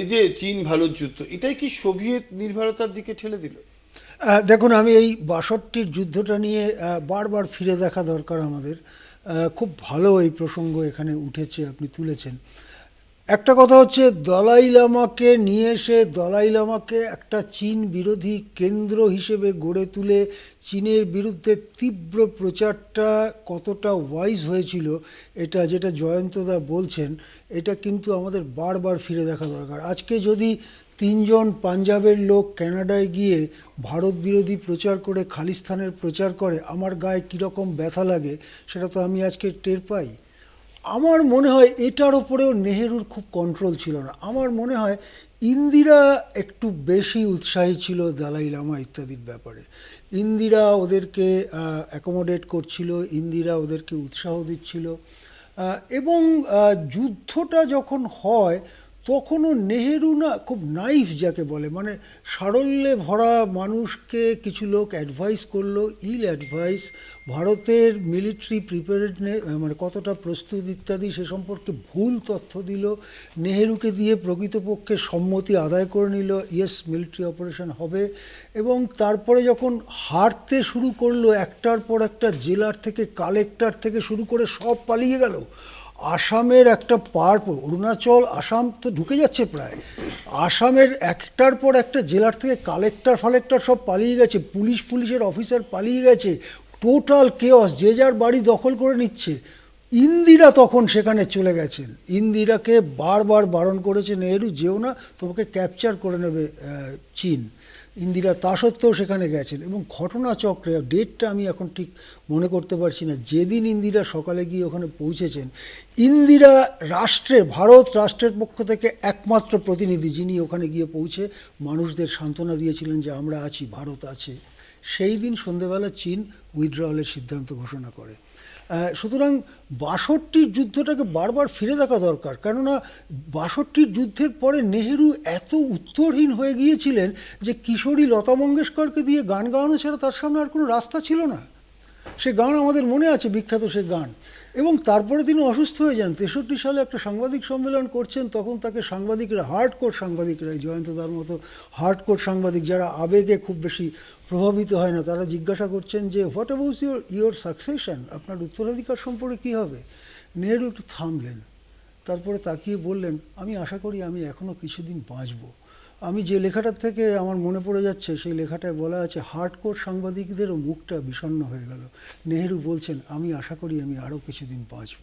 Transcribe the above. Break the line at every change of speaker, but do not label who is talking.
এই যে চীন ভারত যুদ্ধ, এটাই কি সোভিয়েত নির্ভরতার দিকে ঠেলে দিল?
দেখুন, আমি এই ৬২-র যুদ্ধটা নিয়ে বারবার ফিরে দেখা দরকার আমাদের। খুব ভালো এই প্রসঙ্গ এখানে উঠেছে, আপনি তুলেছেন। একটা কথা হচ্ছে, দলাই লামাকে নিয়ে এসে দলাই লামাকে একটা চীন বিরোধী কেন্দ্র হিসেবে গড়ে তুলে চীনের বিরুদ্ধে তীব্র প্রচারটা কতটা ওয়াইজ হয়েছিল, এটা যেটা জয়ন্তদা বলছেন, এটা কিন্তু আমাদের বারবার ফিরে দেখা দরকার। আজকে যদি ৩ জন পাঞ্জাবের লোক কানাডায় গিয়ে ভারত বিরোধী প্রচার করে খালিস্তানের প্রচার করে, আমার গায়ে কীরকম ব্যথা লাগে সেটা তো আমি আজকে টের পাই। আমার মনে হয় এটার ওপরেও নেহেরুর খুব কন্ট্রোল ছিল না। আমার মনে হয় ইন্দিরা একটু বেশি উৎসাহী ছিল দালাই লামা ইত্যাদির ব্যাপারে। ইন্দিরা ওদেরকে অ্যাকোমোডেট করছিল, ইন্দিরা ওদেরকে উৎসাহ দিচ্ছিল। এবং যুদ্ধটা যখন হয় তখনও নেহেরু না খুব নাইফ যাকে বলে, মানে সারল্যে ভরা মানুষকে কিছু লোক অ্যাডভাইস করলো, ইল অ্যাডভাইস, ভারতের মিলিটারি প্রিপারেডনেস মানে কতটা প্রস্তুত ইত্যাদি সে সম্পর্কে ভুল তথ্য দিল। নেহেরুকে দিয়ে প্রকৃতপক্ষে সম্মতি আদায় করে নিল, ইয়েস মিলিটারি অপারেশন হবে। এবং তারপরে যখন হারতে শুরু করলো, একটার পর একটা জেলার থেকে, কালেক্টর থেকে শুরু করে সব পালিয়ে গেল। আসামের একটা পার্ট, অরুণাচল আসাম তো ঢুকে যাচ্ছে প্রায়, আসামের একটার পর একটা জেলার থেকে কালেক্টর ফালেক্টর সব পালিয়ে গেছে, পুলিশের অফিসার পালিয়ে গেছে, টোটাল কেওস, যে যার বাড়ি দখল করে নিচ্ছে। ইন্দিরা তখন সেখানে চলে গেছেন, ইন্দিরাকে বারবার বারণ করেছে নেহেরু, যেও না, তোমাকে ক্যাপচার করে নেবে চীন। ইন্দিরা তা সত্ত্বেও সেখানে গেছেন। এবং ঘটনাচক্রে, ডেটটা আমি এখন ঠিক মনে করতে পারছি না, যেদিন ইন্দিরা সকালে গিয়ে ওখানে পৌঁছেছেন, ইন্দিরা ভারত রাষ্ট্রের পক্ষ থেকে একমাত্র প্রতিনিধি যিনি ওখানে গিয়ে পৌঁছে মানুষদের সান্ত্বনা দিয়েছিলেন যে আমরা আছি, ভারত আছে। সেই দিন সন্ধেবেলা চীন উইথড্রয়ালের সিদ্ধান্ত ঘোষণা করে। সুতরাং ৬২-র যুদ্ধটাকে বারবার ফিরে দেখা দরকার, কেননা ৬২-র যুদ্ধের পরে নেহেরু এত উত্তরহীন হয়ে গিয়েছিলেন যে কিশোরী লতা মঙ্গেশকরকে দিয়ে গান গাওয়ানো ছাড়া তার সামনে আর কোনো রাস্তা ছিল না। সে গান আমাদের মনে আছে, বিখ্যাত সে গান। এবং তারপরে তিনি অসুস্থ হয়ে যান। ৬৩ সালে একটা সাংবাদিক সম্মেলন করছেন, তখন তাকে সাংবাদিকরা, হার্ডকোর সাংবাদিকরা, জয়ন্তদার মতো হার্ডকোর সাংবাদিক যারা আবেগে খুব বেশি প্রভাবিত হয় না, তারা জিজ্ঞাসা করছেন যে হোয়াট অ্যাবাউট ইউর সাকসেশন, আপনার উত্তরাধিকার সম্পর্কে কী হবে? নেহেরু একটু থামলেন, তারপরে তাকিয়ে বললেন, আমি আশা করি আমি এখনও কিছুদিন বাঁচব। আমি যে লেখাটার থেকে আমার মনে পড়ে যাচ্ছে, সেই লেখাটায় বলা আছে হার্ডকোর সাংবাদিকদেরও মুখটা বিষণ্ণ হয়ে গেল। নেহেরু বলছেন, আমি আশা করি আমি আরও কিছুদিন বাঁচব।